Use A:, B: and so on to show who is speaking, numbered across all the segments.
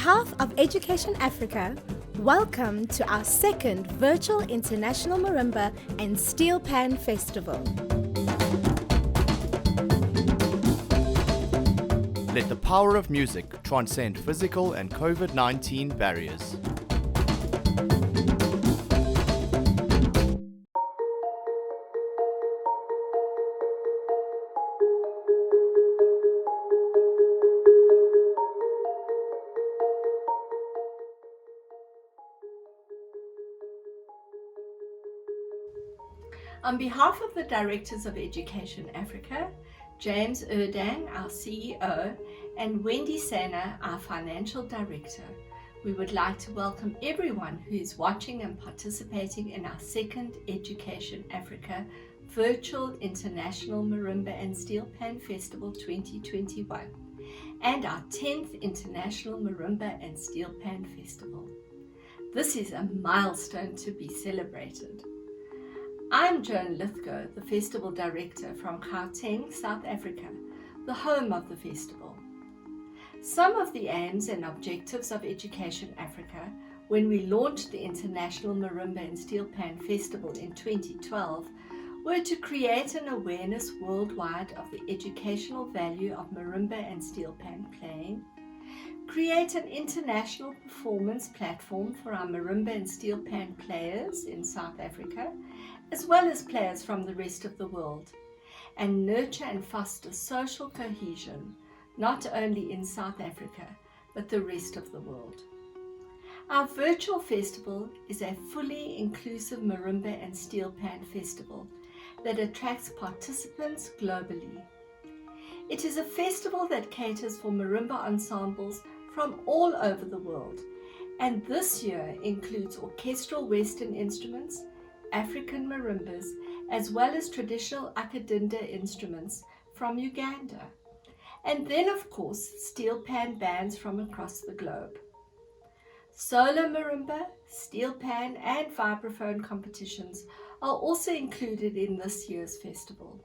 A: behalf of Education Africa, welcome to our second virtual International Marimba and Steelpan Festival.
B: Let the power of music transcend physical and COVID-19 barriers.
C: On behalf of the Directors of Education Africa, James Erdang, our CEO, and Wendy Sana, our Financial Director, we would like to welcome everyone who is watching and participating in our second Education Africa Virtual International Marimba and Steelpan Festival 2021 and our 10th International Marimba and Steelpan Festival. This is a milestone to be celebrated. I'm Joan Lithgow, the Festival Director from Gauteng, South Africa, the home of the festival. Some of the aims and objectives of Education Africa when we launched the International Marimba and Steelpan Festival in 2012 were to create an awareness worldwide of the educational value of marimba and steelpan playing, create an international performance platform for our marimba and steelpan players in South Africa, as well as players from the rest of the world, and nurture and foster social cohesion, not only in South Africa, but the rest of the world. Our virtual festival is a fully inclusive marimba and steelpan festival that attracts participants globally. It is a festival that caters for marimba ensembles from all over the world, and this year includes orchestral Western instruments, African marimbas, as well as traditional akadinda instruments from Uganda. And then, of course, steelpan bands from across the globe. Solo marimba, steelpan, and vibraphone competitions are also included in this year's festival.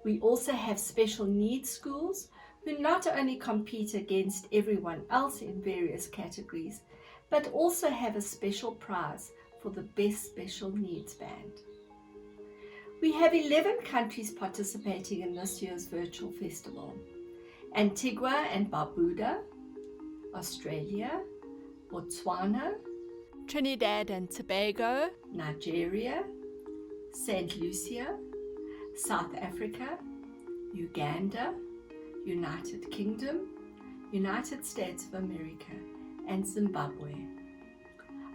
C: We also have special needs schools who not only compete against everyone else in various categories, but also have a special prize for the best special needs band. We have 11 countries participating in this year's virtual festival: Antigua and Barbuda, Australia, Botswana,
D: Trinidad and Tobago,
C: Nigeria, St. Lucia, South Africa, Uganda, United Kingdom, United States of America, and Zimbabwe.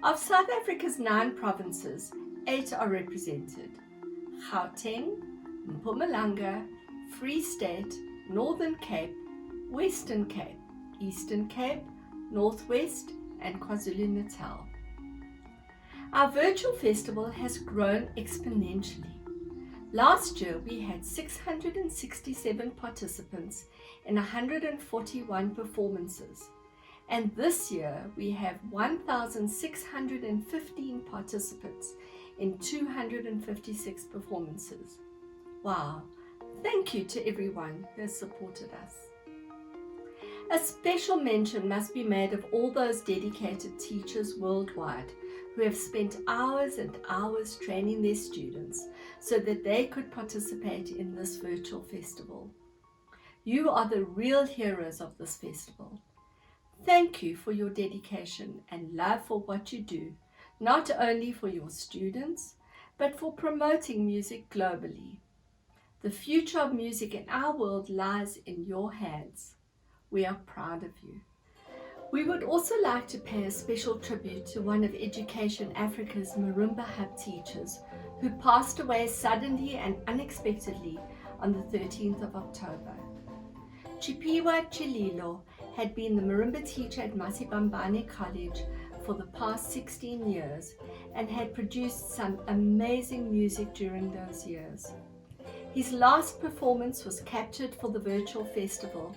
C: Of South Africa's 9 provinces, 8 are represented: Gauteng, Mpumalanga, Free State, Northern Cape, Western Cape, Eastern Cape, Northwest, and KwaZulu-Natal. Our virtual festival has grown exponentially. Last year, we had 667 participants in 141 performances. And this year, we have 1,615 participants in 256 performances. Wow! Thank you to everyone who has supported us. A special mention must be made of all those dedicated teachers worldwide who have spent hours and hours training their students so that they could participate in this virtual festival. You are the real heroes of this festival. Thank you for your dedication and love for what you do, not only for your students, but for promoting music globally. The future of music in our world lies in your hands. We are proud of you. We would also like to pay a special tribute to one of Education Africa's Marimba Hub teachers who passed away suddenly and unexpectedly on the 13th of October. Chipiwa Chililo had been the marimba teacher at Masibambane College for the past 16 years and had produced some amazing music during those years. His last performance was captured for the virtual festival,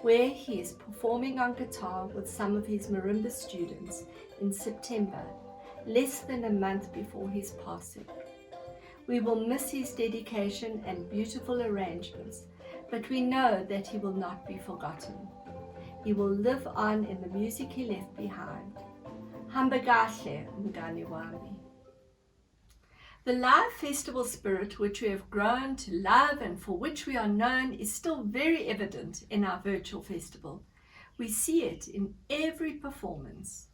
C: where he is performing on guitar with some of his marimba students in September, less than a month before his passing. We will miss his dedication and beautiful arrangements, but we know that he will not be forgotten. He will live on in the music he left behind. Hamba kahle, mngani wami. The live festival spirit which we have grown to love and for which we are known is still very evident in our virtual festival. We see it in every performance.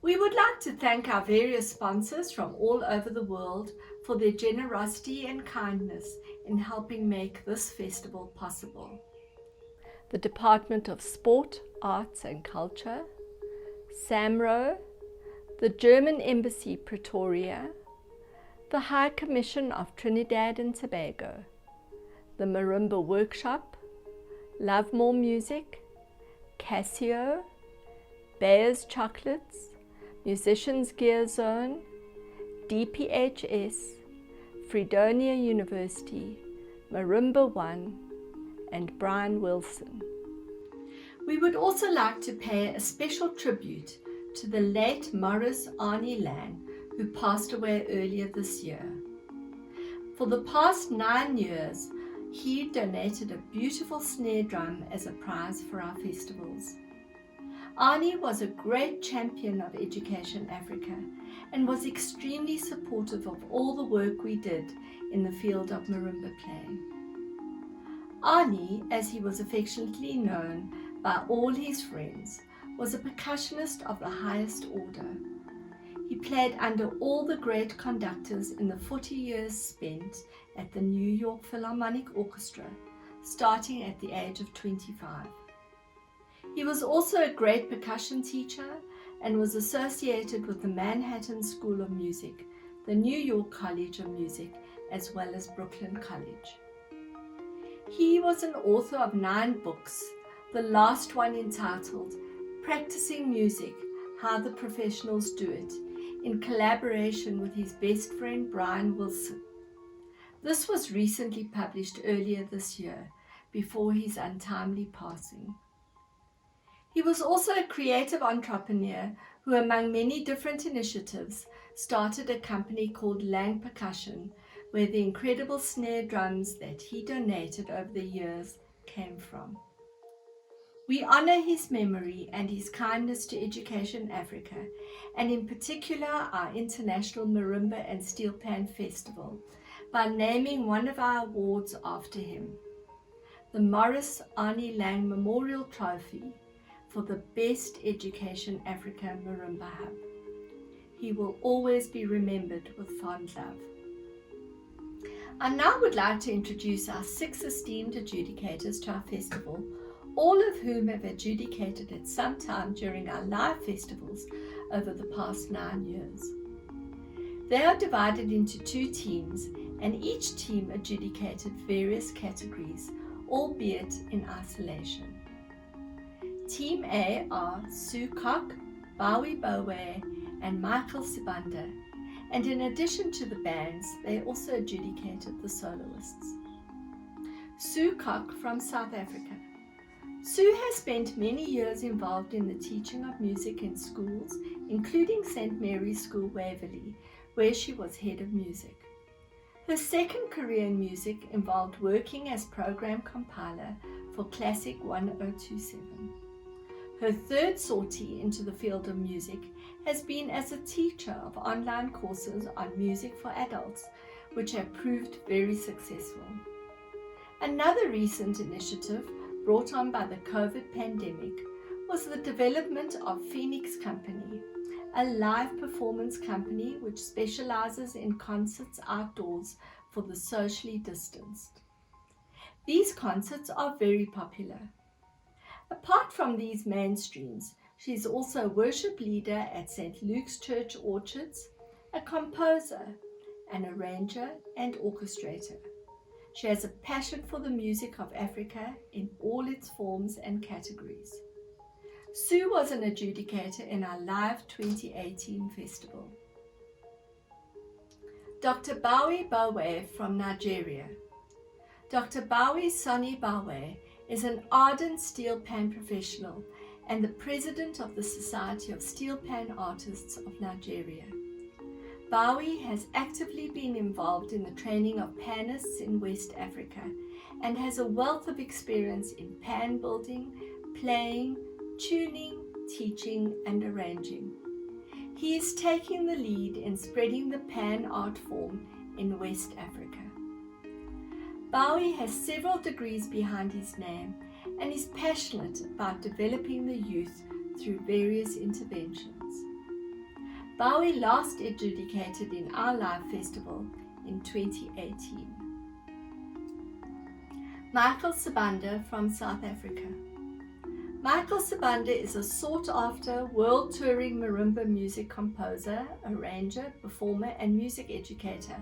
C: We would like to thank our various sponsors from all over the world for their generosity and kindness in helping make this festival possible.
D: The Department of Sport, Arts and Culture, SAMRO, the German Embassy Pretoria, the High Commission of Trinidad and Tobago, the Marimba Workshop, Love More Music, Casio, Bayer's Chocolates, Musicians Geer Zone, DPHS, Fredonia University, Marimba One, and Brian Wilson.
C: We would also like to pay a special tribute to the late Maurice Arnie Lang, who passed away earlier this year. For the past 9 years, he donated a beautiful snare drum as a prize for our festivals. Arnie was a great champion of Education Africa and was extremely supportive of all the work we did in the field of marimba playing. Arnie, as he was affectionately known by all his friends, was a percussionist of the highest order. He played under all the great conductors in the 40 years spent at the New York Philharmonic Orchestra, starting at the age of 25. He was also a great percussion teacher and was associated with the Manhattan School of Music, the New York College of Music, as well as Brooklyn College. He was an author of 9 books, the last one entitled Practicing Music, How the Professionals Do It, in collaboration with his best friend Brian Wilson. This was recently published earlier this year, before his untimely passing. He was also a creative entrepreneur who, among many different initiatives, started a company called Lang Percussion, where the incredible snare drums that he donated over the years came from. We honor his memory and his kindness to Education Africa, and in particular our International Marimba and Steelpan Festival, by naming one of our awards after him, the Maurice Arnie Lang Memorial Trophy for the Best Education Africa Marimba Hub. He will always be remembered with fond love. I now would like to introduce our 6 esteemed adjudicators to our festival, all of whom have adjudicated at some time during our live festivals over the past 9 years. They are divided into 2 teams, and each team adjudicated various categories, albeit in isolation. Team A are Sue Cock, Bowie Balwe, and Michael Sabander, and in addition to the bands, they also adjudicated the soloists. Sue Cock from South Africa. Sue has spent many years involved in the teaching of music in schools, including St. Mary's School, Waverley, where she was head of music. Her second career in music involved working as program compiler for Classic 1027. Her third sortie into the field of music has been as a teacher of online courses on music for adults, which have proved very successful. Another recent initiative brought on by the COVID pandemic was the development of Phoenix Company, a live performance company which specializes in concerts outdoors for the socially distanced. These concerts are very popular. Apart from these mainstreams, she is also a worship leader at St. Luke's Church Orchards, a composer, an arranger and orchestrator. She has a passion for the music of Africa in all its forms and categories. Sue was an adjudicator in our live 2018 festival. Dr. Bowie Balwe from Nigeria. Dr. Bowie Sonny Balwe is an ardent Steelpan professional and the president of the Society of Steelpan Artists of Nigeria. Bowie has actively been involved in the training of panists in West Africa and has a wealth of experience in pan building, playing, tuning, teaching, and arranging. He is taking the lead in spreading the Pan art form in West Africa. Bowie has several degrees behind his name and is passionate about developing the youth through various interventions. Bowie last adjudicated in our live festival in 2018. Michael Sabander from South Africa. Michael Sabander is a sought-after, world-touring marimba music composer, arranger, performer, and music educator,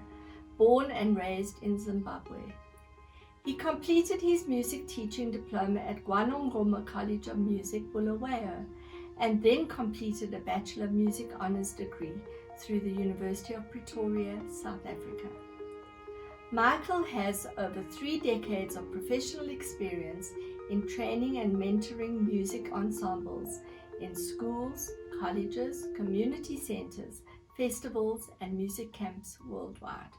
C: born and raised in Zimbabwe. He completed his music teaching diploma at Gwanongoma College of Music, Bulawayo, and then completed a Bachelor of Music Honours degree through the University of Pretoria, South Africa. Michael has over 3 decades of professional experience in training and mentoring music ensembles in schools, colleges, community centres, festivals, and music camps worldwide.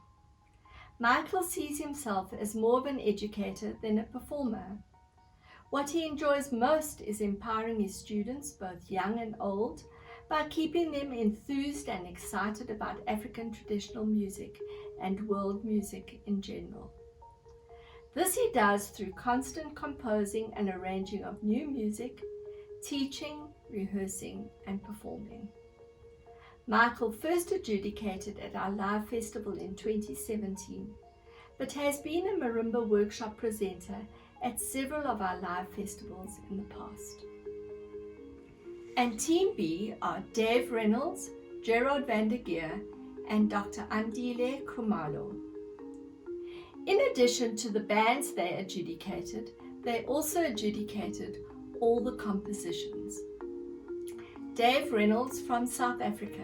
C: Michael sees himself as more of an educator than a performer. What he enjoys most is empowering his students, both young and old, by keeping them enthused and excited about African traditional music and world music in general. This he does through constant composing and arranging of new music, teaching, rehearsing, and performing. Michael first adjudicated at our live festival in 2017, but has been a marimba workshop presenter at several of our live festivals in the past. And Team B are Dave Reynolds, Gerard van der Geer, and Dr. Andile Khumalo. In addition to the bands they adjudicated, they also adjudicated all the compositions. Dave Reynolds from South Africa.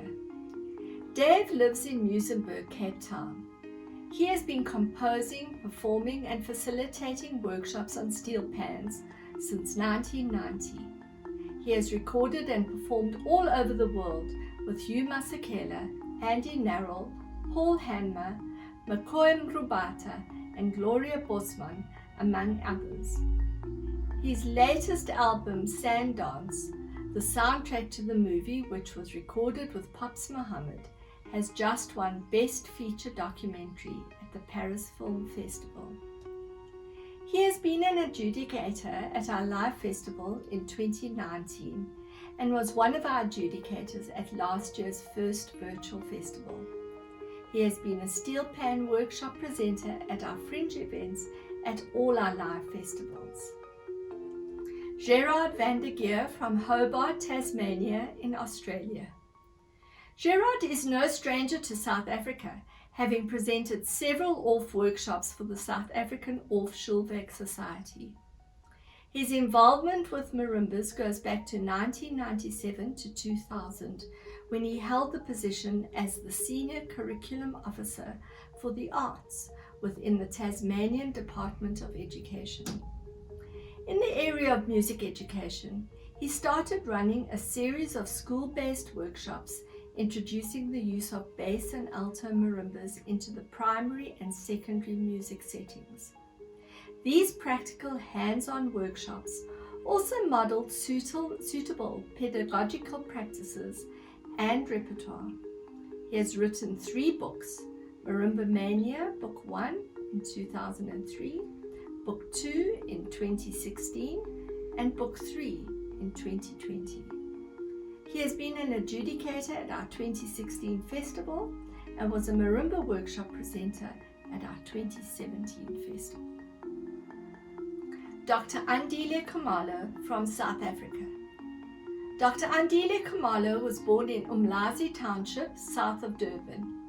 C: Dave lives in Muizenberg, Cape Town. He has been composing, performing, and facilitating workshops on steelpans since 1990. He has recorded and performed all over the world with Hugh Masekela, Andy Narrell, Paul Hanmer, McCoy Mrubata, and Gloria Bosman, among others. His latest album, Sand Dance, the soundtrack to the movie, which was recorded with Pops Muhammad, has just won Best Feature Documentary at the Paris Film Festival. He has been an adjudicator at our live festival in 2019 and was one of our adjudicators at last year's first virtual festival. He has been a Steelpan workshop presenter at our fringe events at all our live festivals. Gerard van der Geer from Hobart, Tasmania in Australia. Gerard is no stranger to South Africa, having presented several ORF workshops for the South African ORF Schulwerk Society. His involvement with marimbas goes back to 1997 to 2000, when he held the position as the Senior Curriculum Officer for the Arts within the Tasmanian Department of Education. In the area of music education, he started running a series of school-based workshops introducing the use of bass and alto marimbas into the primary and secondary music settings. These practical hands-on workshops also modeled suitable pedagogical practices and repertoire. He has written 3 books: Marimba Mania, Book 1 in 2003, Book 2 in 2016, and Book 3 in 2020. He has been an adjudicator at our 2016 festival and was a marimba workshop presenter at our 2017 festival. Dr. Andile Khumalo from South Africa. Dr. Andile Khumalo was born in Umlazi Township, south of Durban.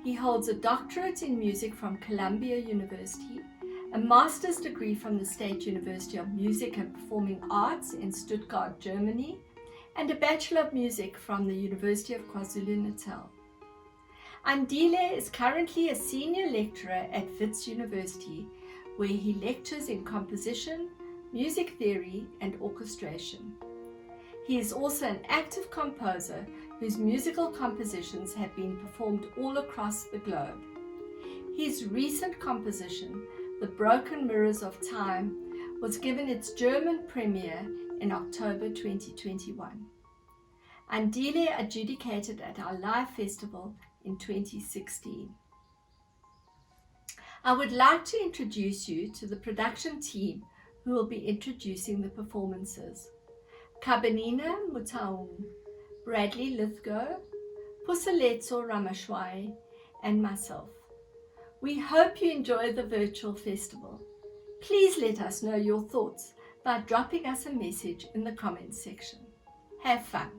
C: He holds a doctorate in music from Columbia University, a master's degree from the State University of Music and Performing Arts in Stuttgart, Germany, and a Bachelor of Music from the University of KwaZulu-Natal. Andile is currently a senior lecturer at Wits University, where he lectures in composition, music theory, and orchestration. He is also an active composer whose musical compositions have been performed all across the globe. His recent composition, The Broken Mirrors of Time, was given its German premiere in October 2021. Andile adjudicated at our live festival in 2016. I would like to introduce you to the production team who will be introducing the performances. Kabanina Mutaung, Bradley Lithgow, Pusaletso Ramashwai, and myself. We hope you enjoy the virtual festival. Please let us know your thoughts by dropping us a message in the comments section. Have fun!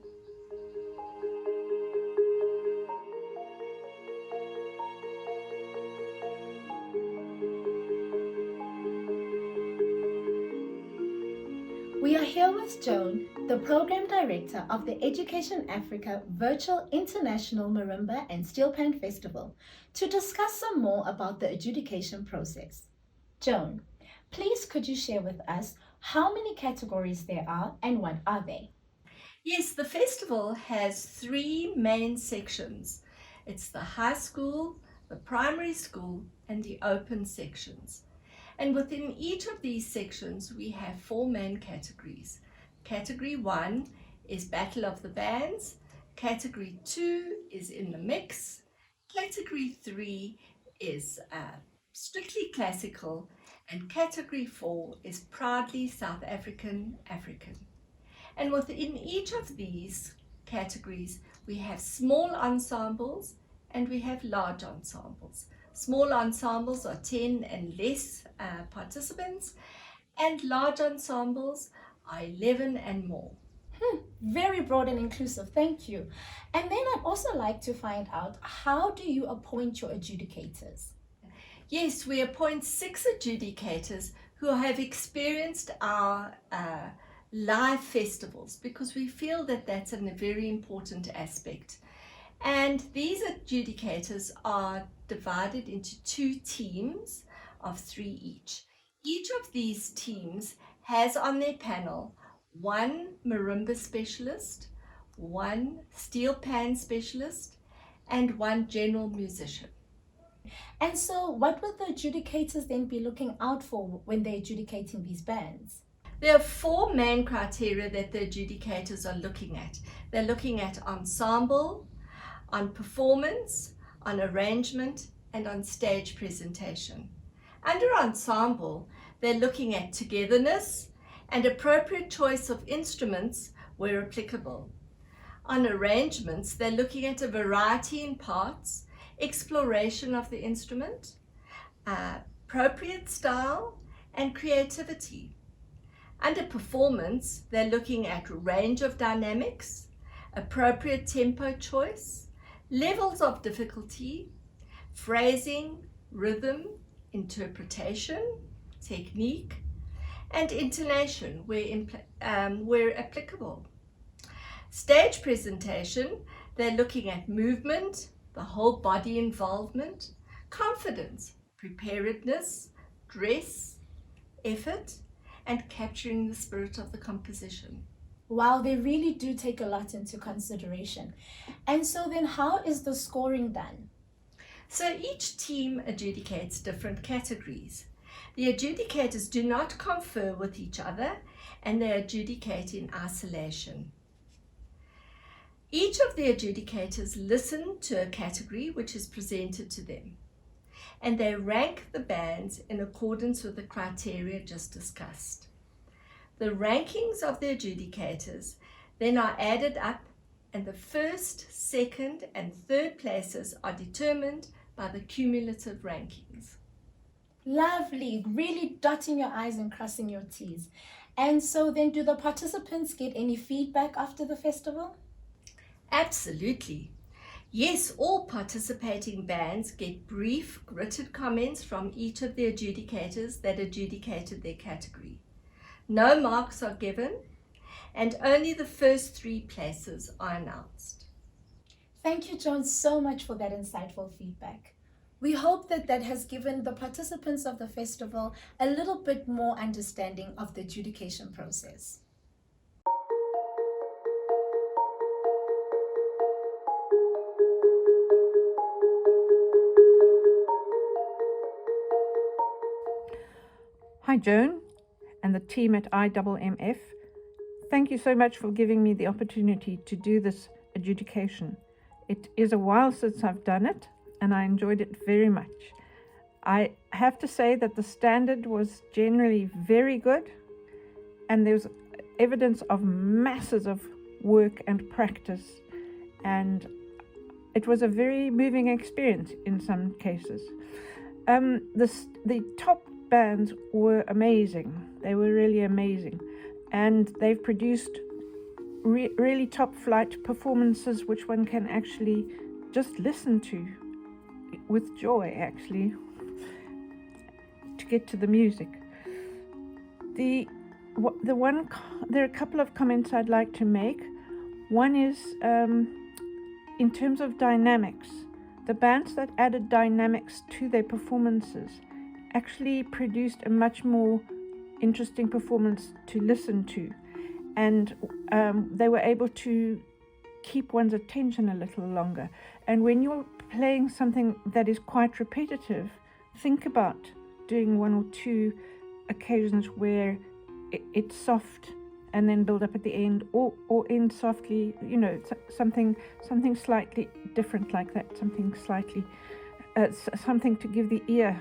A: We are here with Joan, the Program Director of the Education Africa Virtual International Marimba and Steelpan Festival, to discuss some more about the adjudication process. Joan, please could you share with us how many categories there are and what are they?
C: Yes, the festival has 3 main sections. It's the high school, the primary school, and the open sections. And within each of these sections, we have 4 main categories. Category 1 is Battle of the Bands. Category 2 is In the Mix. Category 3 is Strictly Classical. And Category 4 is Proudly South African. And within each of these categories, we have small ensembles and we have large ensembles. Small ensembles are 10 and less participants, and large ensembles are 11 and more.
A: Very broad and inclusive, thank you. And then I'd also like to find out, how do you appoint your adjudicators?
C: Yes, we appoint 6 adjudicators who have experienced our live festivals, because we feel that that's a very important aspect. And these adjudicators are divided into 2 teams of 3 each. Each of these teams has on their panel 1 marimba specialist, 1 steelpan specialist, and 1 general musician.
A: And so what will the adjudicators then be looking out for when they're adjudicating these bands?
C: There are 4 main criteria that the adjudicators are looking at. They're looking at ensemble, on performance, on arrangement, and on stage presentation. Under ensemble, they're looking at togetherness and appropriate choice of instruments where applicable. On arrangements, they're looking at a variety in parts, exploration of the instrument, appropriate style, and creativity. Under performance, they're looking at range of dynamics, appropriate tempo choice, levels of difficulty, phrasing, rhythm, interpretation, technique, and intonation where applicable. Stage presentation, they're looking at movement, the whole body involvement, confidence, preparedness, dress, effort, and capturing the spirit of the composition.
A: Wow, they really do take a lot into consideration. And so then how is the scoring done?
C: So each team adjudicates different categories. The adjudicators do not confer with each other, and they adjudicate in isolation. Each of the adjudicators listen to a category which is presented to them, and they rank the bands in accordance with the criteria just discussed. The rankings of the adjudicators then are added up, and the first, second, and third places are determined by the cumulative rankings.
A: Lovely, really dotting your I's and crossing your T's. And so then do the participants get any feedback after the festival?
C: Absolutely. Yes, all participating bands get brief, written comments from each of the adjudicators that adjudicated their category. No marks are given, and only the first 3 places are announced.
A: Thank you, Joan, so much for that insightful feedback. We hope that that has given the participants of the festival a little bit more understanding of the adjudication process.
E: Hi Joan and the team at IMMF. thank you so much for giving me the opportunity to do this adjudication. It is a while since I've done it, and I enjoyed it very much. I have to say that the standard was generally very good, and there's evidence of masses of work and practice, and it was a very moving experience in some cases. The top bands were amazing. They were really amazing, and they've produced really top flight performances which one can actually just listen to with joy, actually, to get to the music. There are a couple of comments I'd like to make. One is in terms of dynamics. The bands that added dynamics to their performances actually produced a much more interesting performance to listen to, and they were able to keep one's attention a little longer. And when you're playing something that is quite repetitive, think about doing one or two occasions where it's soft and then build up at the end, or end softly, something slightly different like that, something to give the ear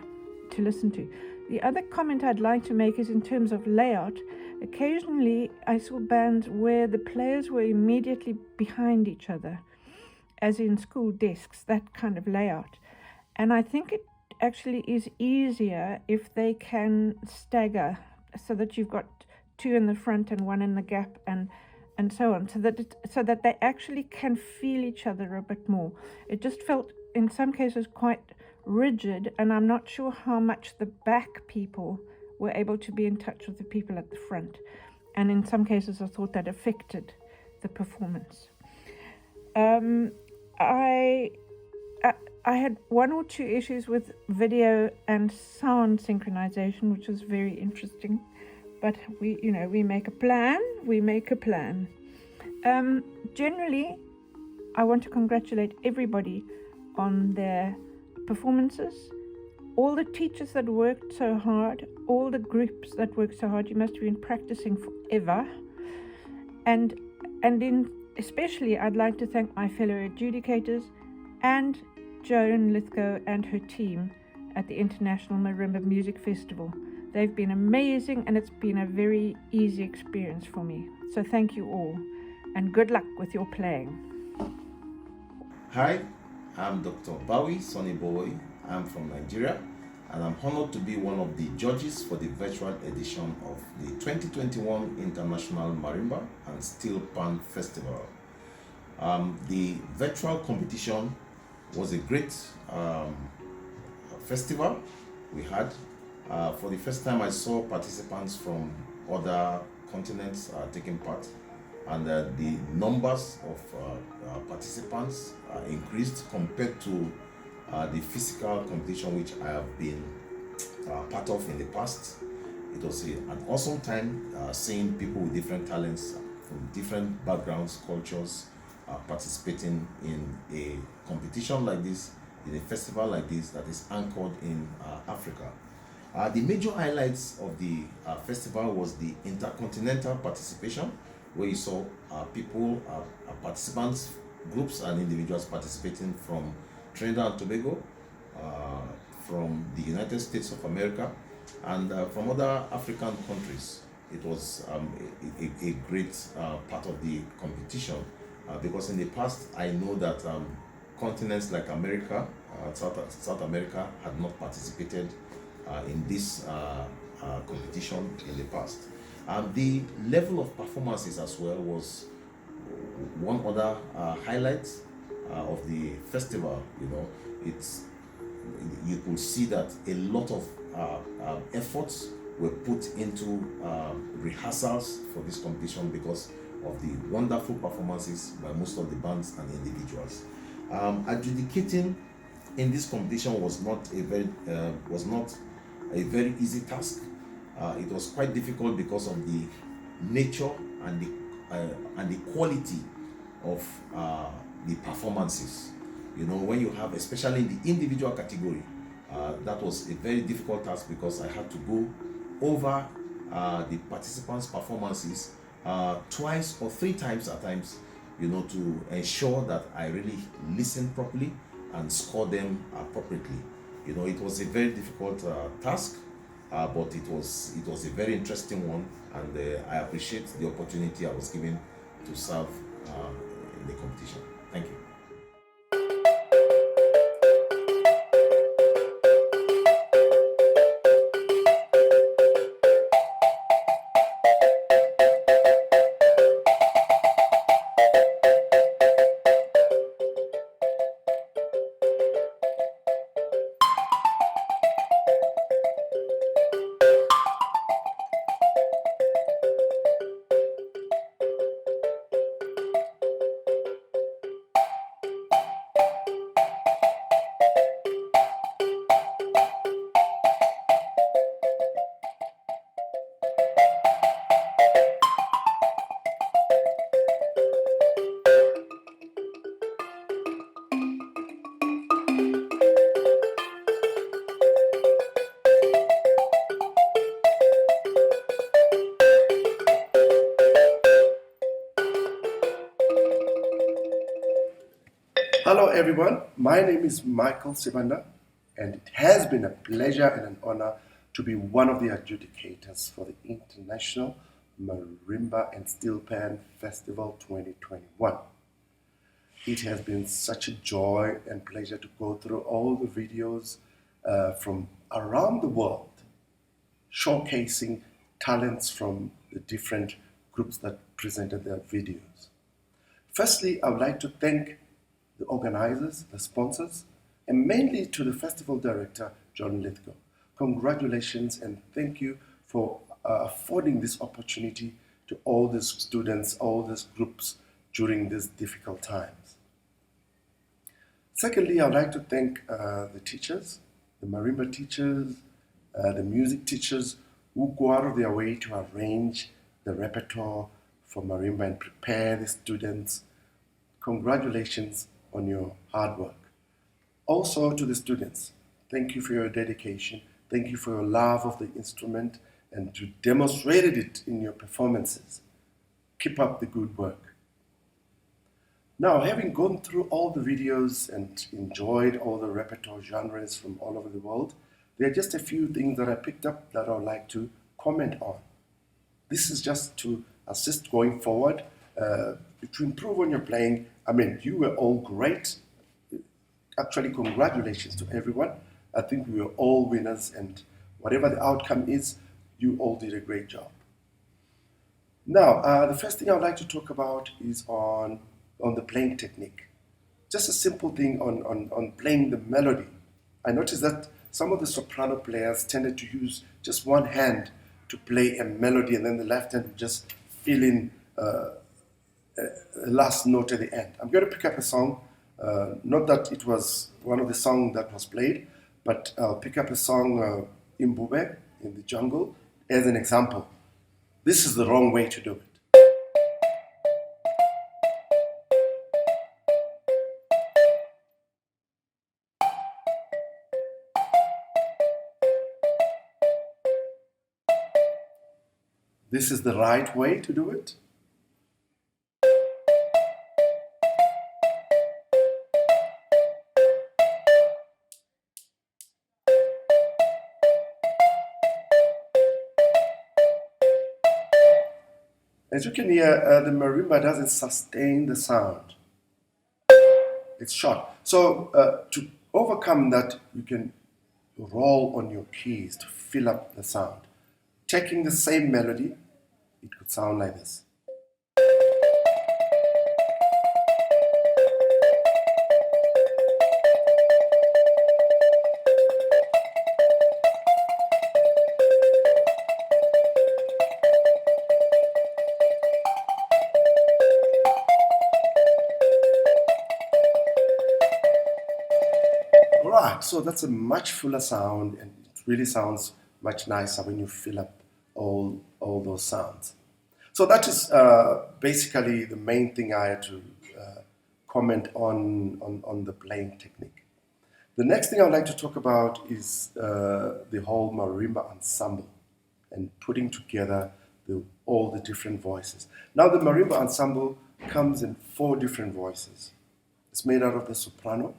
E: to listen to. The other comment I'd like to make is in terms of layout. Occasionally I saw bands where the players were immediately behind each other, as in school desks, that kind of layout. And I think it actually is easier if they can stagger, so that you've got two in the front and one in the gap, and so on, so that they actually can feel each other a bit more. It just felt in some cases quite rigid, and I'm not sure how much the back people were able to be in touch with the people at the front. And in some cases I thought that affected the performance. I had one or two issues with video and sound synchronization, which was very interesting. But we make a plan. Generally, I want to congratulate everybody on their performances. All the teachers that worked so hard, all the groups that worked so hard. You must have been practicing forever. And especially, I'd like to thank my fellow adjudicators and Joan Lithgow and her team at the International Marimba Music Festival. They've been amazing, and it's been a very easy experience for me. So thank you all, and good luck with your playing.
F: Hi, I'm Dr. Bowie Balwe. I'm from Nigeria, and I'm honored to be one of the judges for the virtual edition of the 2021 International Marimba and Steelpan Festival. The virtual competition was a great festival we had. For the first time, I saw participants from other continents taking part, and the numbers of participants increased compared to the physical competition which I have been part of in the past. It was an awesome time seeing people with different talents from different backgrounds, cultures, participating in a competition like this, in a festival like this that is anchored in Africa. The major highlights of the festival was the intercontinental participation, where you saw people, participants, groups and individuals participating from Trinidad and Tobago, from the United States of America, and from other African countries. It was a great part of the competition, because in the past I know that continents like America, South America had not participated in this competition in the past. The level of performances as well was one other highlight of the festival. You could see that a lot of efforts were put into rehearsals for this competition because of the wonderful performances by most of the bands and individuals. Adjudicating in this competition was not a very easy task. It was quite difficult because of the nature and the quality of the performances. When you have, especially in the individual category, that was a very difficult task because I had to go over the participants' performances twice or three times at times, to ensure that I really listen properly and score them appropriately. It was a very difficult task, but it was a very interesting one, and I appreciate the opportunity I was given to serve in the competition. Thank you.
G: Hello everyone, my name is Michael Sabander, and it has been a pleasure and an honor to be one of the adjudicators for the International Marimba and Steelpan Festival 2021. It has been such a joy and pleasure to go through all the videos from around the world, showcasing talents from the different groups that presented their videos. Firstly, I would like to thank the organizers, the sponsors, and mainly to the festival director, John Lithgow. Congratulations and thank you for affording this opportunity to all these students, all these groups during these difficult times. Secondly, I'd like to thank the teachers, the marimba teachers, the music teachers who go out of their way to arrange the repertoire for marimba and prepare the students. Congratulations on your hard work. Also to the students, thank you for your dedication, thank you for your love of the instrument, and you demonstrated it in your performances. Keep up the good work. Now, having gone through all the videos and enjoyed all the repertoire genres from all over the world, there are just a few things that I picked up that I would like to comment on. This is just to assist going forward, to improve on your playing. I mean, you were all great. Actually, congratulations to everyone. I think we were all winners, and whatever the outcome is, you all did a great job. Now, the first thing I would like to talk about is on the playing technique. Just a simple thing on playing the melody. I noticed that some of the soprano players tended to use just one hand to play a melody, and then the left hand would just fill in last note at the end. I'm going to pick up a song, not that it was one of the songs that was played, but I'll pick up a song in Bobe, in the jungle, as an example. This is the wrong way to do it. This is the right way to do it. As you can hear, the marimba doesn't sustain the sound. It's short. So to overcome that, you can roll on your keys to fill up the sound. Taking the same melody, it could sound like this. Right, so that's a much fuller sound, and it really sounds much nicer when you fill up all those sounds. So that is basically the main thing I had to comment on the playing technique. The next thing I would like to talk about is the whole Marimba Ensemble and putting together all the different voices. Now the Marimba Ensemble comes in 4 different voices. It's made out of the soprano,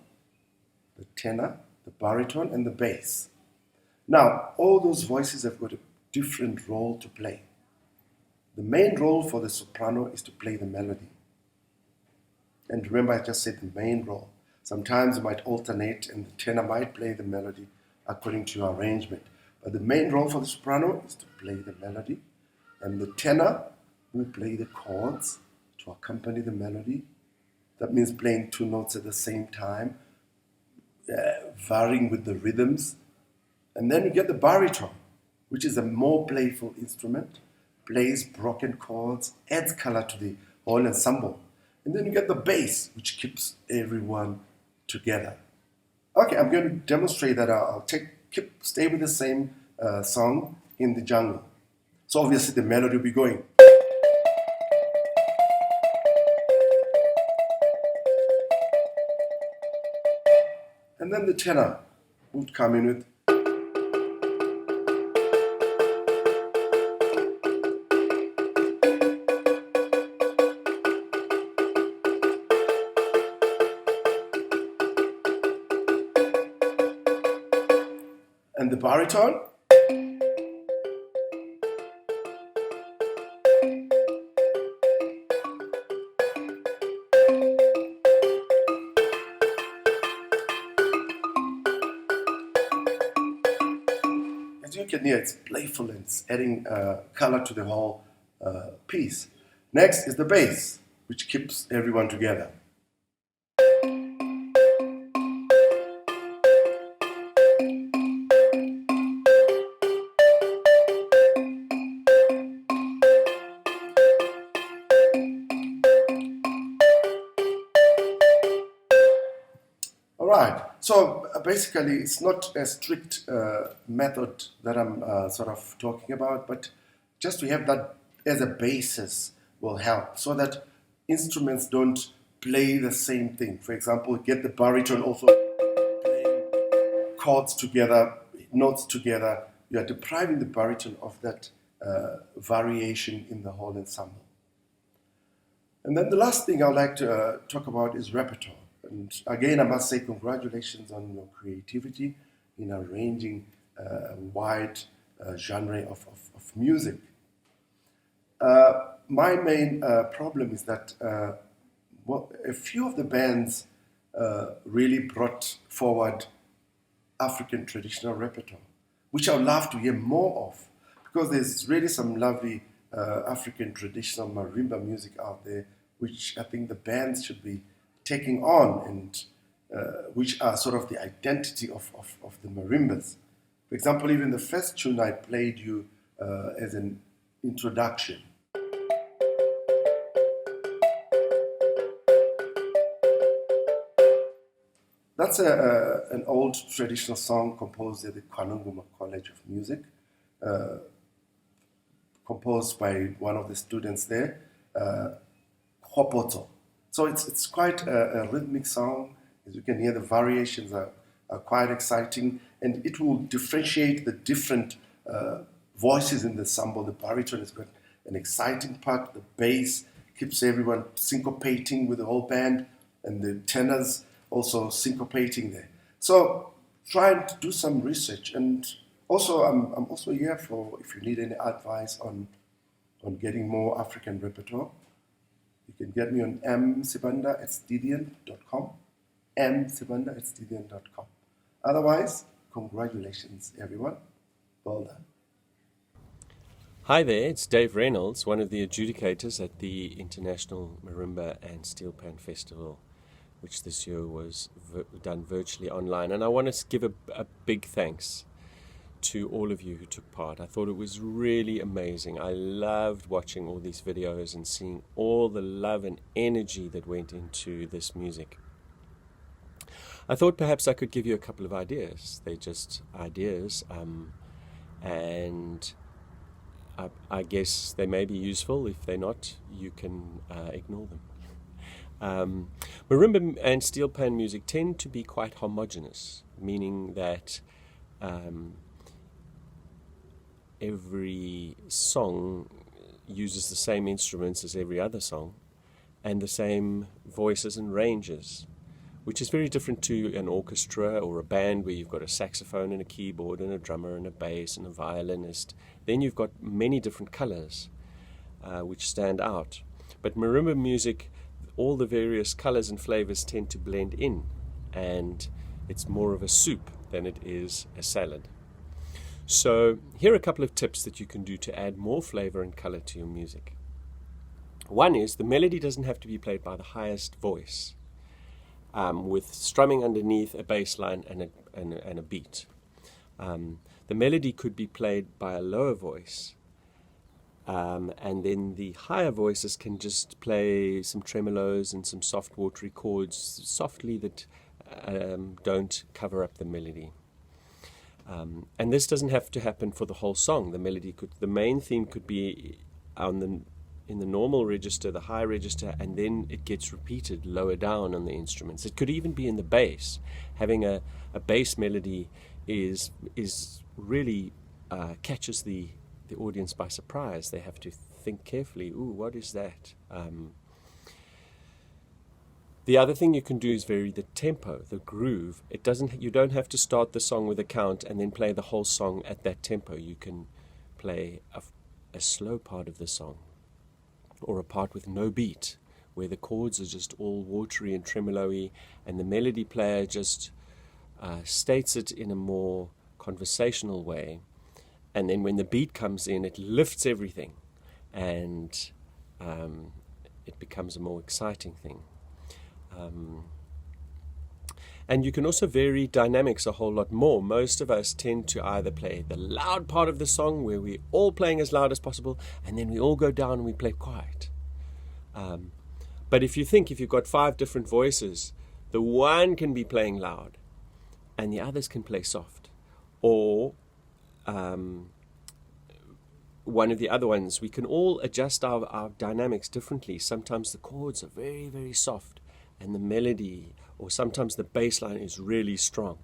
G: the tenor, the baritone, and the bass. Now, all those voices have got a different role to play. The main role for the soprano is to play the melody. And remember, I just said the main role. Sometimes you might alternate and the tenor might play the melody according to your arrangement. But the main role for the soprano is to play the melody. And the tenor will play the chords to accompany the melody. That means playing 2 notes at the same time, varying with the rhythms. And then you get the baritone, which is a more playful instrument, plays broken chords, adds color to the whole ensemble. And then you get the bass, which keeps everyone together. Okay, I'm going to demonstrate that. I'll stay with the same song in the jungle. So obviously the melody will be going. And then the tenor would come in with. And the baritone. As you can hear, it's playful and it's adding color to the whole piece. Next is the bass, which keeps everyone together. Right. So basically, it's not a strict method that I'm sort of talking about, but just to have that as a basis will help so that instruments don't play the same thing. For example, get the baritone also playing chords together, notes together. You are depriving the baritone of that variation in the whole ensemble. And then the last thing I'd like to talk about is repertoire. And again, I must say congratulations on your creativity in arranging a wide genre of music. My main problem is that a few of the bands really brought forward African traditional repertoire, which I would love to hear more of, because there's really some lovely African traditional marimba music out there, which I think the bands should be taking on, and which are sort of the identity of the marimbas. For example, even the first tune I played you as an introduction. That's an old traditional song composed at the Kwanunguma College of Music, composed by one of the students there, Hobart. So it's quite a rhythmic song. As you can hear, the variations are quite exciting, and it will differentiate the different voices in the ensemble. The baritone has got an exciting part. The bass keeps everyone syncopating with the whole band, and the tenors also syncopating there. So trying to do some research, and also I'm also here for if you need any advice on getting more African repertoire. You can get me on msabander@steelpan.com, msabander@steelpan.com. Otherwise, congratulations, everyone. Well done.
H: Hi there, it's Dave Reynolds, one of the adjudicators at the International Marimba and Steelpan Festival, which this year was done virtually online. And I want to give a big thanks to all of you who took part. I thought it was really amazing. I loved watching all these videos and seeing all the love and energy that went into this music. I thought perhaps I could give you a couple of ideas. They're just ideas, and I guess they may be useful. If they're not, you can ignore them. Marimba and Steelpan music tend to be quite homogeneous, meaning that every song uses the same instruments as every other song and the same voices and ranges, which is very different to an orchestra or a band where you've got a saxophone and a keyboard and a drummer and a bass and a violinist. Then you've got many different colors which stand out. But marimba music, all the various colors and flavors tend to blend in, and it's more of a soup than it is a salad. So here are a couple of tips that you can do to add more flavor and color to your music. One is the melody doesn't have to be played by the highest voice, with strumming underneath, a bass line and a beat. The melody could be played by a lower voice, and then the higher voices can just play some tremolos and some soft watery chords softly that don't cover up the melody. And this doesn't have to happen for the whole song. The main theme could be in the normal register, the high register, and then it gets repeated lower down on the instruments. It could even be in the bass. Having a bass melody is really catches the audience by surprise. They have to think carefully, ooh, what is that? The other thing you can do is vary the tempo, the groove. You don't have to start the song with a count and then play the whole song at that tempo. You can play a slow part of the song, or a part with no beat, where the chords are just all watery and tremolo-y, and the melody player just states it in a more conversational way. And then when the beat comes in, it lifts everything, and it becomes a more exciting thing. And you can also vary dynamics a whole lot more. Most of us tend to either play the loud part of the song, where we're all playing as loud as possible, and then we all go down and we play quiet. But if you've got 5 different voices, the one can be playing loud and the others can play soft. Or one of the other ones, we can all adjust our dynamics differently. Sometimes the chords are very, very soft, and the melody, or sometimes the bass line, is really strong.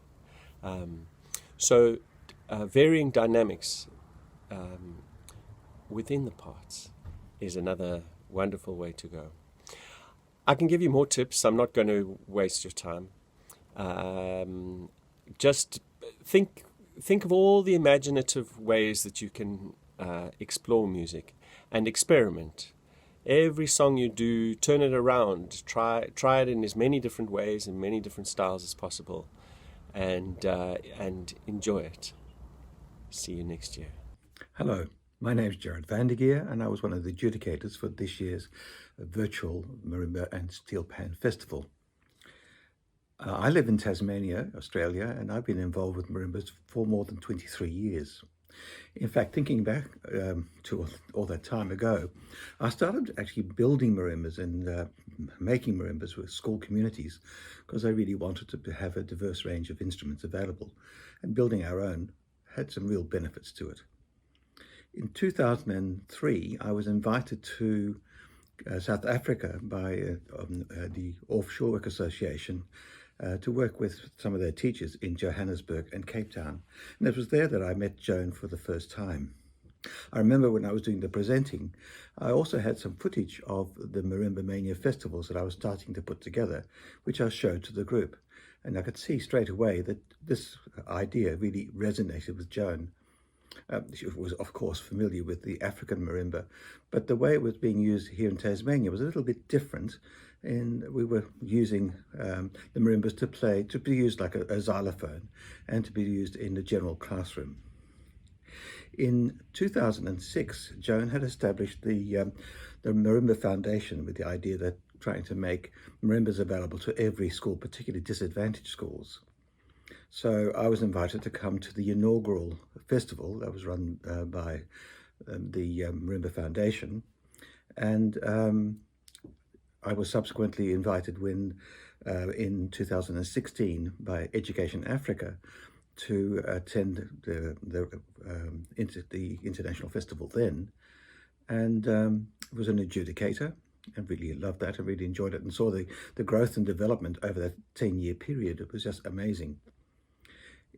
H: So varying dynamics within the parts is another wonderful way to go. I can give you more tips. I'm not going to waste your time. Just think of all the imaginative ways that you can explore music and experiment. Every song you do, turn it around. Try it in as many different ways, in many different styles as possible, and enjoy it. See you next year.
I: Hello, my name is Gerard Geer, and I was one of the adjudicators for this year's virtual Marimba and Steelpan Festival. I live in Tasmania, Australia, and I've been involved with marimbas for more than 23 years. In fact, thinking back to all that time ago, I started actually building marimbas and making marimbas with school communities, because I really wanted to have a diverse range of instruments available, and building our own had some real benefits to it. In 2003, I was invited to South Africa by the Offshore Work Association to work with some of their teachers in Johannesburg and Cape Town. And it was there that I met Joan for the first time. I remember when I was doing the presenting, I also had some footage of the Marimba Mania festivals that I was starting to put together, which I showed to the group. And I could see straight away that this idea really resonated with Joan. She was, of course, familiar with the African marimba, but the way it was being used here in Tasmania was a little bit different. And we were using the marimbas to be used like a xylophone, and to be used in the general classroom. In 2006, Joan had established the Marimba Foundation with the idea that trying to make marimbas available to every school, particularly disadvantaged schools. So I was invited to come to the inaugural festival that was run by the Marimba Foundation, and I was subsequently invited in 2016 by Education Africa to attend the international festival then, and was an adjudicator, and really loved that. I really enjoyed it and saw the growth and development over that 10-year period. It was just amazing.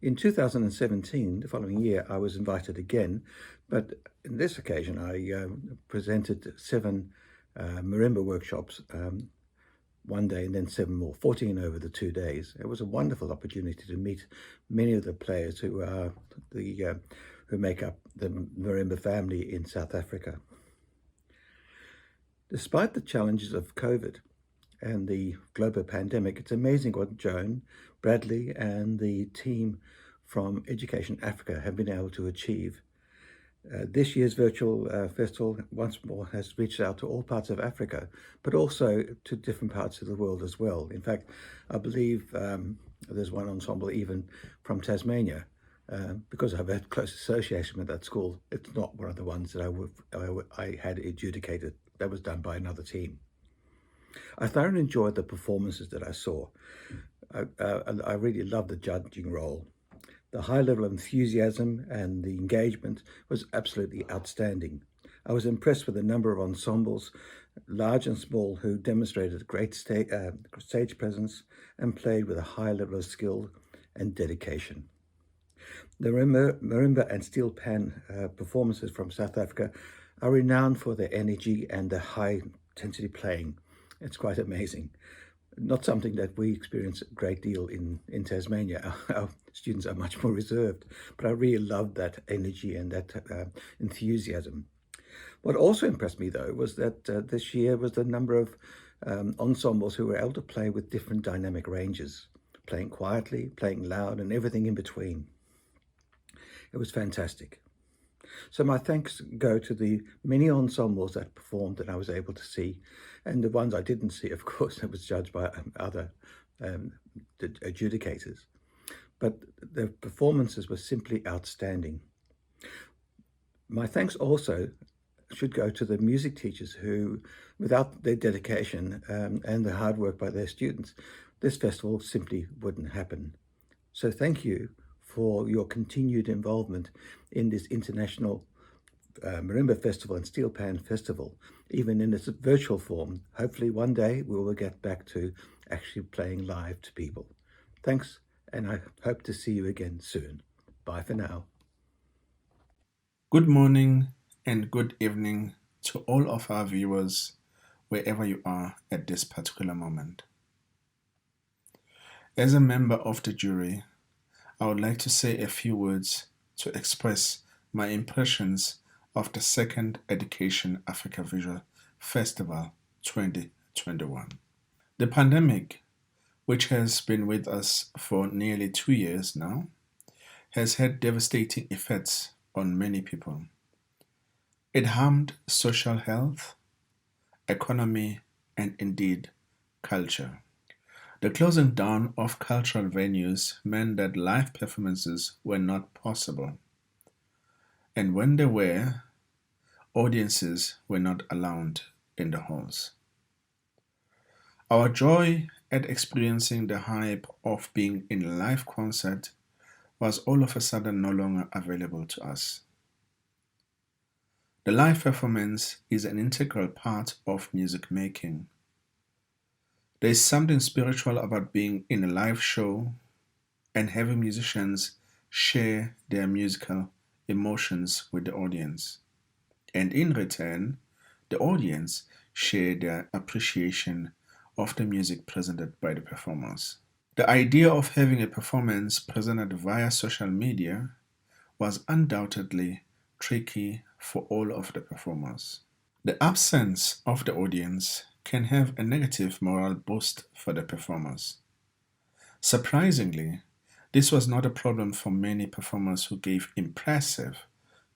I: In 2017, the following year, I was invited again, but in this occasion I presented 7 marimba workshops, one day and then 7 more, 14 over the 2 days. It was a wonderful opportunity to meet many of the players who are who make up the marimba family in South Africa. Despite the challenges of COVID and the global pandemic, it's amazing what Joan, Bradley and the team from Education Africa have been able to achieve. This year's virtual festival once more has reached out to all parts of Africa, but also to different parts of the world as well. In fact, I believe there's one ensemble even from Tasmania. Because I've had close association with that school, it's not one of the ones that I had adjudicated. That was done by another team. I thoroughly enjoyed the performances that I saw. I really loved the judging role. The high level of enthusiasm and the engagement was absolutely outstanding. I was impressed with the number of ensembles, large and small, who demonstrated great stage presence and played with a high level of skill and dedication. The Marimba and Steelpan performances from South Africa are renowned for their energy and their high intensity playing. It's quite amazing. Not something that we experience a great deal in Tasmania. Our students are much more reserved, but I really loved that energy and that enthusiasm. What also impressed me, though, was that this year was the number of ensembles who were able to play with different dynamic ranges, playing quietly, playing loud, and everything in between. It was fantastic. So my thanks go to the many ensembles that performed that I was able to see, and the ones I didn't see, of course, that was judged by other adjudicators. But the performances were simply outstanding. My thanks also should go to the music teachers who, without their dedication and the hard work by their students, this festival simply wouldn't happen. So thank you for your continued involvement in this international Marimba Festival and Steelpan Festival, even in its virtual form. Hopefully one day we will get back to actually playing live to people. Thanks, and I hope to see you again soon. Bye for now.
J: Good morning and good evening to all of our viewers, wherever you are at this particular moment. As a member of the jury, I would like to say a few words to express my impressions of the second Education Africa Visual Festival 2021. The pandemic, which has been with us for nearly 2 years now, has had devastating effects on many people. It harmed social health, economy, and indeed culture. The closing down of cultural venues meant that live performances were not possible. And when they were, audiences were not allowed in the halls. Our joy at experiencing the hype of being in a live concert was all of a sudden no longer available to us. The live performance is an integral part of music making. There is something spiritual about being in a live show and having musicians share their musical emotions with the audience. And in return, the audience share their appreciation of the music presented by the performers. The idea of having a performance presented via social media was undoubtedly tricky for all of the performers. The absence of the audience can have a negative morale boost for the performers. Surprisingly, this was not a problem for many performers who gave impressive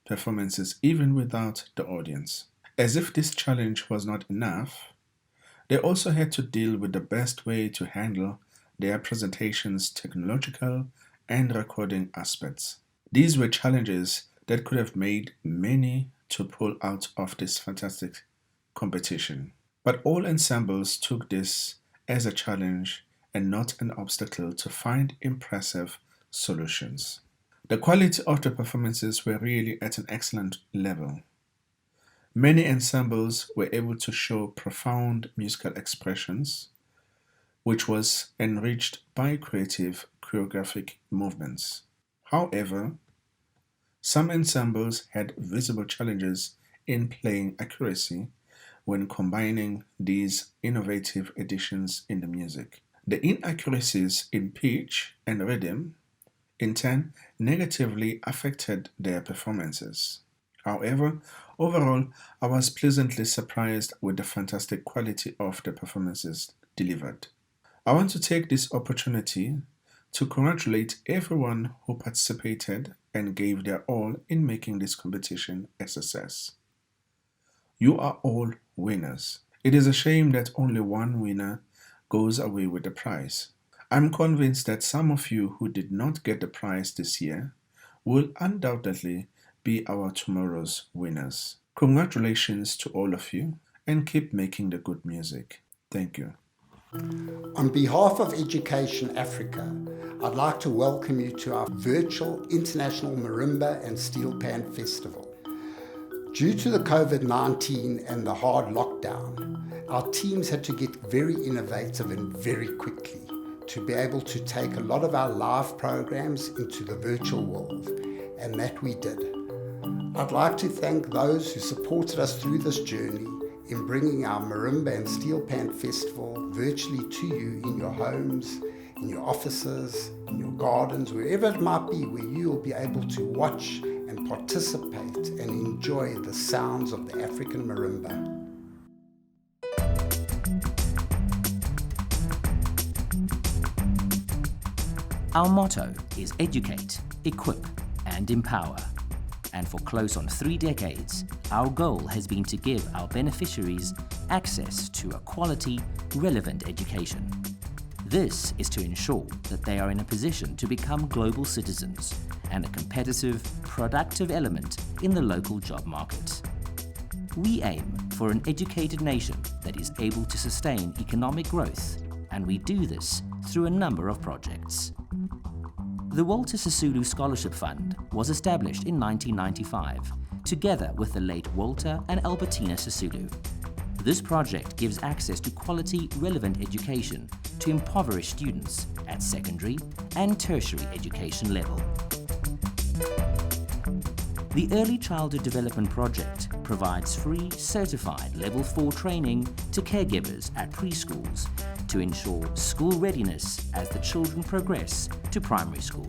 J: performances even without the audience. As if this challenge was not enough, they also had to deal with the best way to handle their presentation's technological and recording aspects. These were challenges that could have made many to pull out of this fantastic competition. But all ensembles took this as a challenge and not an obstacle to find impressive solutions. The quality of the performances were really at an excellent level. Many ensembles were able to show profound musical expressions, which was enriched by creative choreographic movements. However, some ensembles had visible challenges in playing accuracy when combining these innovative additions in the music. The inaccuracies in pitch and rhythm, in turn, negatively affected their performances. However, overall, I was pleasantly surprised with the fantastic quality of the performances delivered. I want to take this opportunity to congratulate everyone who participated and gave their all in making this competition a success. You are all winners. It is a shame that only one winner goes away with the prize. I'm convinced that some of you who did not get the prize this year will undoubtedly be our tomorrow's winners. Congratulations to all of you, and keep making the good music. Thank you.
K: On behalf of Education Africa, I'd like to welcome you to our virtual International Marimba and Steelpan Festival. Due to the COVID-19 and the hard lockdown, our teams had to get very innovative and very quickly to be able to take a lot of our live programs into the virtual world, and that we did. I'd like to thank those who supported us through this journey in bringing our Marimba and Steelpan Festival virtually to you in your homes, in your offices, in your gardens, wherever it might be, where you will be able to watch and participate and enjoy the sounds of the African marimba.
L: Our motto is educate, equip, and empower. And for close on 3 decades, our goal has been to give our beneficiaries access to a quality, relevant education. This is to ensure that they are in a position to become global citizens and a competitive, productive element in the local job market. We aim for an educated nation that is able to sustain economic growth, and we do this through a number of projects. The Walter Sisulu Scholarship Fund was established in 1995, together with the late Walter and Albertina Sisulu. This project gives access to quality, relevant education to impoverished students at secondary and tertiary education level. The Early Childhood Development Project provides free, certified Level 4 training to caregivers at preschools to ensure school readiness as the children progress to primary school.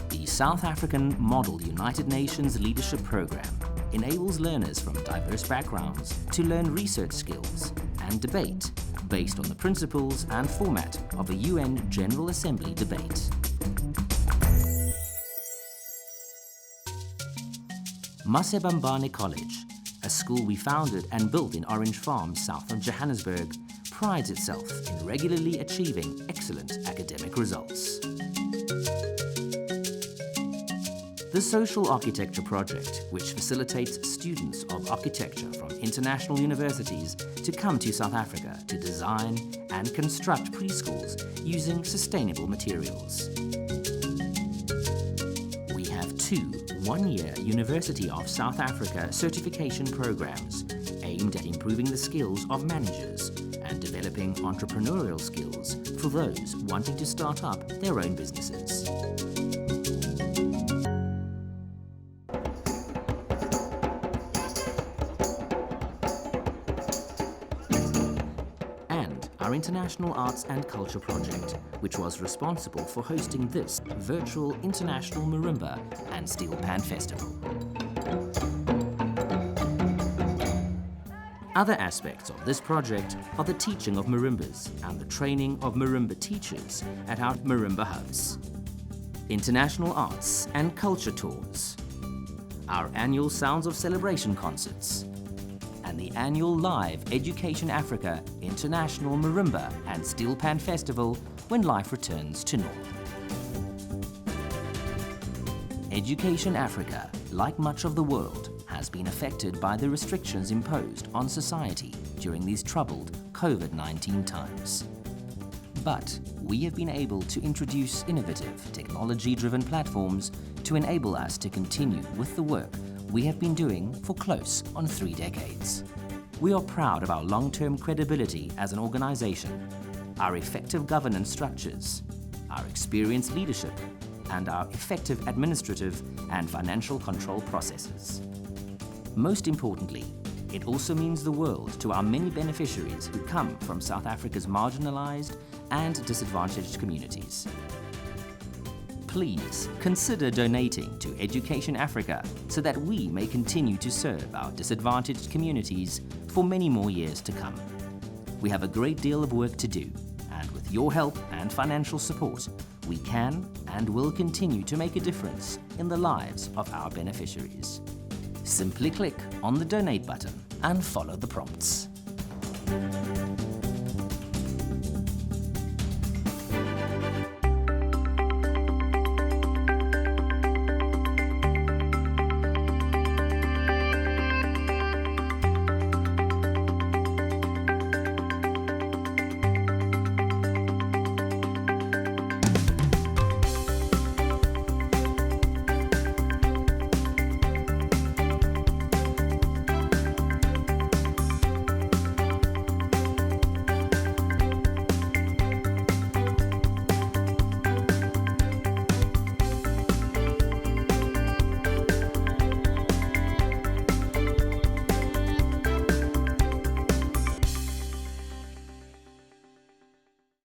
L: The South African Model United Nations Leadership Program enables learners from diverse backgrounds to learn research skills and debate based on the principles and format of a UN General Assembly debate. Masebambane College, a school we founded and built in Orange Farm, south of Johannesburg, prides itself in regularly achieving excellent academic results. The Social Architecture Project, which facilitates students of architecture from international universities to come to South Africa to design and construct preschools using sustainable materials. We have 2 one-year University of South Africa certification programs aimed at improving the skills of managers and developing entrepreneurial skills for those wanting to start up their own businesses. Our International Arts and Culture Project, which was responsible for hosting this virtual International Marimba and Steelpan Festival. Other aspects of this project are the teaching of marimbas and the training of marimba teachers at our marimba hubs, international arts and culture tours, our annual Sounds of Celebration concerts, and the annual live Education Africa International Marimba and Steelpan Festival when life returns to normal. Education Africa, like much of the world, has been affected by the restrictions imposed on society during these troubled COVID-19 times. But we have been able to introduce innovative, technology-driven platforms to enable us to continue with the work we have been doing for close on 3 decades. We are proud of our long-term credibility as an organization, our effective governance structures, our experienced leadership, and our effective administrative and financial control processes. Most importantly, it also means the world to our many beneficiaries who come from South Africa's marginalized and disadvantaged communities. Please consider donating to Education Africa so that we may continue to serve our disadvantaged communities for many more years to come. We have a great deal of work to do, and with your help and financial support, we can and will continue to make a difference in the lives of our beneficiaries. Simply click on the donate button and follow the prompts.